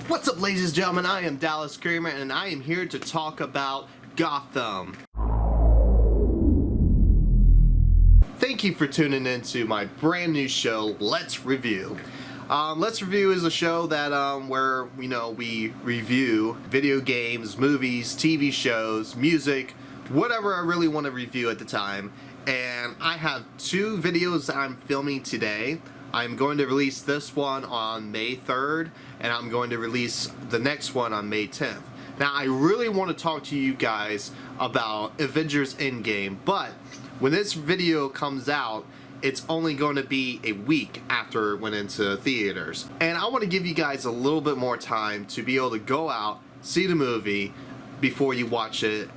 What's up, ladies and gentlemen? I am Dallas Kramer, and I am here to talk about Gotham. Thank you for tuning in to my brand new show, Let's Review. Let's Review is a show that where we review video games, movies, TV shows, music, whatever I really want to review at the time. And I have two videos that I'm filming today. I'm going to release this one on May 3rd, and I'm going to release the next one on May 10th. Now, I really want to talk to you guys about Avengers Endgame, but when this video comes out, it's only going to be a week after it went into theaters. And I want to give you guys a little bit more time to be able to go out, see the movie before you watch it.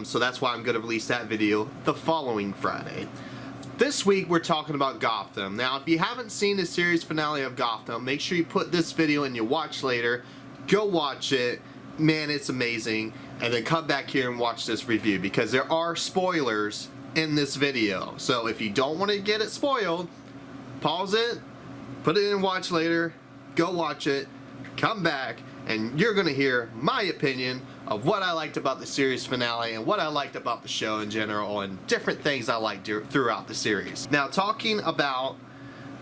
So that's why I'm going to release that video the following Friday. This week we're talking about Gotham. Now, if you haven't seen the series finale of Gotham, make sure you put this video in your watch later. Go watch it. Man, it's amazing. And then come back here and watch this review, because there are spoilers in this video. So if you don't want to get it spoiled, pause it, put it in watch later, go watch it, come back, and you're going to hear my opinion of what I liked about the series finale and what I liked about the show in general and different things I liked throughout the series. Now, talking about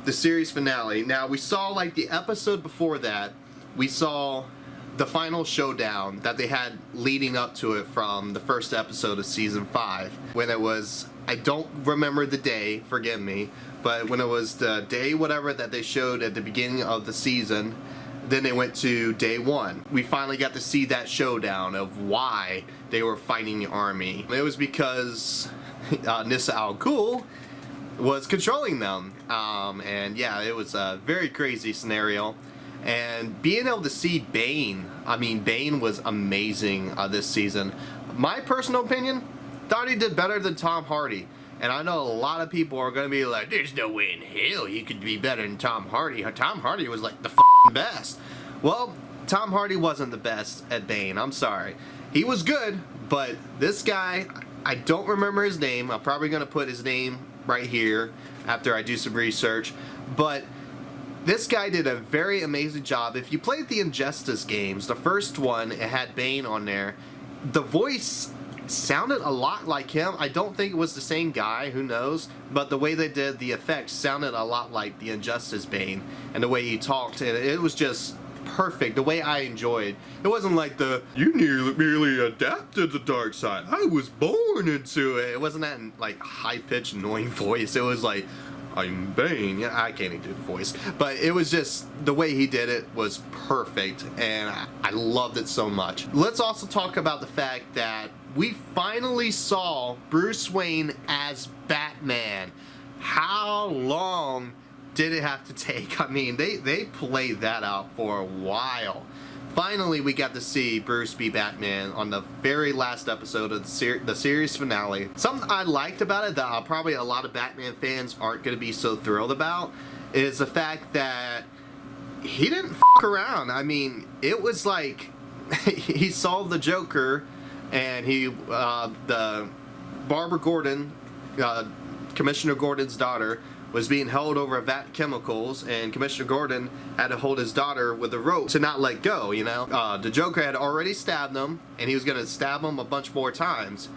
the series finale, now we saw like the episode before that, we saw the final showdown that they had leading up to it from the first episode of season 5, when it was, I don't remember the day, forgive me, but when it was the day whatever that they showed at the beginning of the season. Then they went to day 1. We finally got to see that showdown of why they were fighting the army. It was because Nissa Al Ghul was controlling them. And yeah, it was a very crazy scenario. And being able to see Bane, I mean, Bane was amazing this season. My personal opinion, thought he did better than Tom Hardy. And I know a lot of people are going to be like, there's no way in hell he could be better than Tom Hardy. Tom Hardy was like the best. Well, Tom Hardy wasn't the best at Bane. I'm sorry. He was good, but this guy, I don't remember his name. I'm probably going to put his name right here after I do some research. But this guy did a very amazing job. If you played the Injustice games, the first one, it had Bane on there. The voice sounded a lot like him. I don't think it was the same guy, who knows, but the way they did the effects sounded a lot like the Injustice Bane, and the way he talked, and it was just perfect, the way I enjoyed. It wasn't like you merely adapted the dark side, I was born into it. It wasn't that like high-pitched annoying voice. It was like, I'm Bane. Yeah, I can't even do the voice. But it was just, the way he did it was perfect, and I loved it so much. Let's also talk about the fact that we finally saw Bruce Wayne as Batman. How long did it have to take? I mean, they played that out for a while. Finally, we got to see Bruce be Batman on the very last episode of the series finale. Something I liked about it that probably a lot of Batman fans aren't going to be so thrilled about is the fact that he didn't f*** around. I mean, it was like he solved the Joker, and the Barbara Gordon, Commissioner Gordon's daughter, was being held over a vat of chemicals, and Commissioner Gordon had to hold his daughter with a rope to not let go, you know? The Joker had already stabbed him, and he was going to stab him a bunch more times.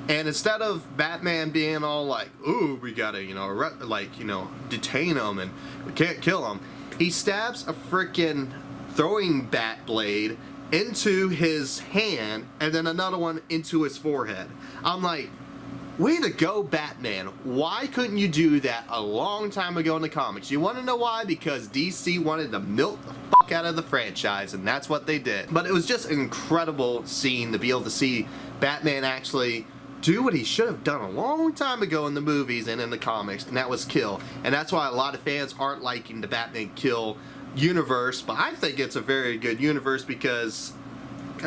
And instead of Batman being all like, ooh, we gotta, detain him and we can't kill him, he stabs a freaking throwing bat blade into his hand, and then another one into his forehead. I'm like, way to go, Batman. Why couldn't you do that a long time ago in the comics? You want to know why? Because DC wanted to milk the fuck out of the franchise, and that's what they did. But it was just an incredible scene to be able to see Batman actually do what he should have done a long time ago in the movies and in the comics, and that was kill. And that's why a lot of fans aren't liking the Batman kill universe, but I think it's a very good universe, because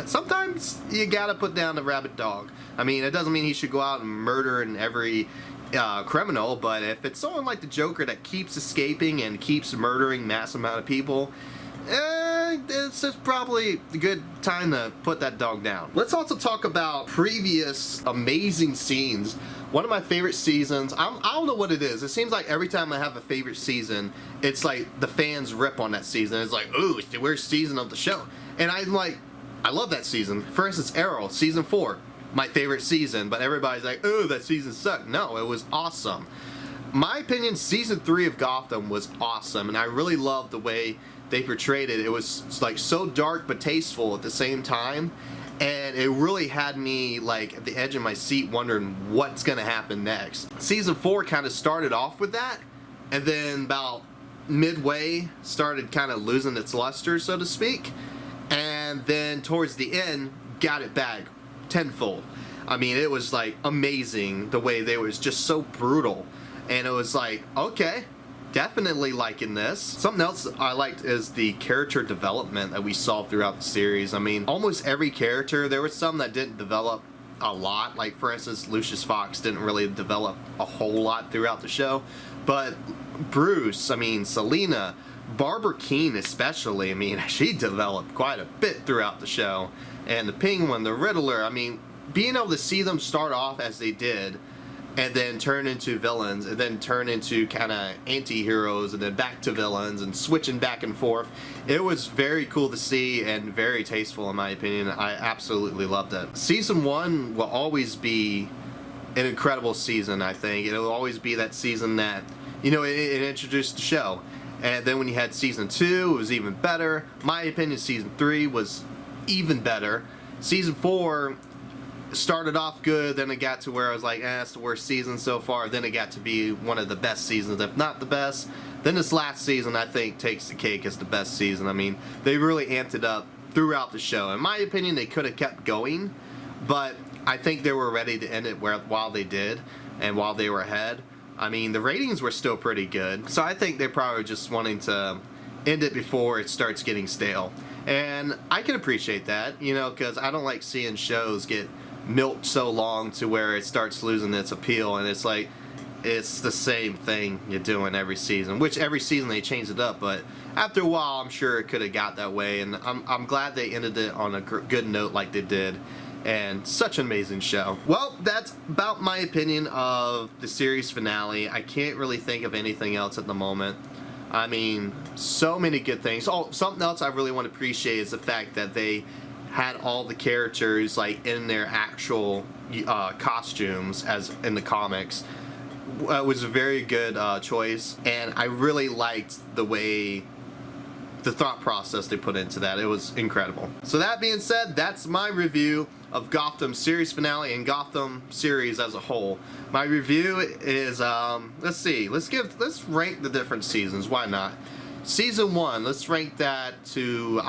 sometimes you gotta put down the rabid dog. I mean, it doesn't mean he should go out and murder every criminal, but if it's someone like the Joker that keeps escaping and keeps murdering mass amount of people, it's just probably a good time to put that dog down. Let's also talk about previous amazing scenes. One of my favorite seasons, I don't know what it is. It seems like every time I have a favorite season, it's like the fans rip on that season. It's like, ooh, it's the worst season of the show. And I love that season. For instance, Arrow, season 4, my favorite season, but everybody's like, oh, that season sucked. No, it was awesome. My opinion, season 3 of Gotham was awesome, and I really loved the way they portrayed it. It was like so dark but tasteful at the same time, and it really had me like at the edge of my seat wondering what's gonna happen next. Season 4 kind of started off with that, and then about midway started kind of losing its luster, so to speak, and then towards the end got it back tenfold. I mean, it was like amazing the way they was just so brutal, and it was like, okay, definitely liking this. Something else I liked is the character development that we saw throughout the series. I mean, almost every character, there was some that didn't develop a lot. Like, for instance, Lucius Fox didn't really develop a whole lot throughout the show. But Bruce, I mean, Selina, Barbara Keene especially, I mean, she developed quite a bit throughout the show. And the Penguin, the Riddler, I mean, being able to see them start off as they did, and then turn into villains, and then turn into kind of anti-heroes, and then back to villains, and switching back and forth. It was very cool to see, and very tasteful in my opinion. I absolutely loved it. Season 1 will always be an incredible season, I think. It'll always be that season that, you know, it introduced the show. And then when you had Season 2, it was even better. My opinion, Season 3 was even better. Season 4 started off good, then it got to where I was like, it's the worst season so far. Then it got to be one of the best seasons, if not the best. Then this last season, I think, takes the cake as the best season. I mean, they really amped it up throughout the show. In my opinion, they could have kept going, but I think they were ready to end it while they did, and while they were ahead. I mean, the ratings were still pretty good, so I think they're probably just wanting to end it before it starts getting stale. And I can appreciate that, you know, because I don't like seeing shows get milked so long to where it starts losing its appeal, and it's like it's the same thing you're doing every season, which every season they change it up, but after a while I'm sure it could have got that way, and I'm glad they ended it on a good note like they did. And such an amazing show. Well, that's about my opinion of the series finale. I can't really think of anything else at the moment. I mean, so many good things. Oh, something else I really want to appreciate is the fact that they had all the characters like in their actual costumes as in the comics. It was a very good choice, and I really liked the way, the thought process they put into that. It was incredible. So that being said, that's my review of Gotham series finale and Gotham series as a whole. My review is let's see, let's rank the different seasons. Why not? Season 1, let's rank that to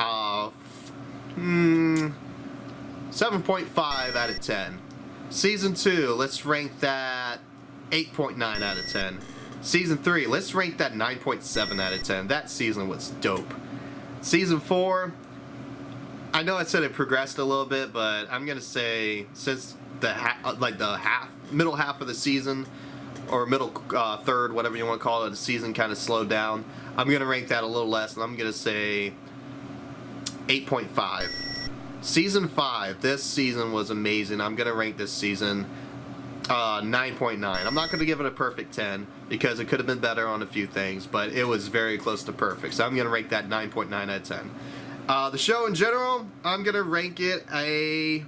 7.5 out of 10. Season 2, let's rank that 8.9 out of 10. Season 3, let's rank that 9.7 out of 10. That season was dope. Season 4, I know I said it progressed a little bit, but I'm gonna say since the middle half of the season, or middle third, whatever you want to call it, the season kind of slowed down, I'm gonna rank that a little less, and I'm gonna say 8.5. Season 5, this season was amazing. I'm gonna rank this season 9.9. I'm not going to give it a perfect 10 because it could have been better on a few things, but it was very close to perfect. So I'm going to rank that 9.9 out of 10. The show in general, I'm going to rank it a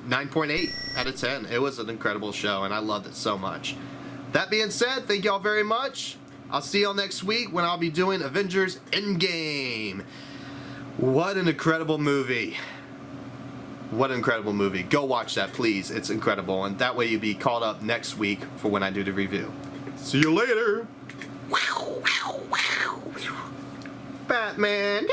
9.8 out of 10. It was an incredible show, and I loved it so much. That being said, thank y'all very much. I'll see y'all next week when I'll be doing Avengers Endgame. What an incredible movie. What an incredible movie. Go watch that, please. It's incredible. And that way you'll be caught up next week for when I do the review. See you later. Batman.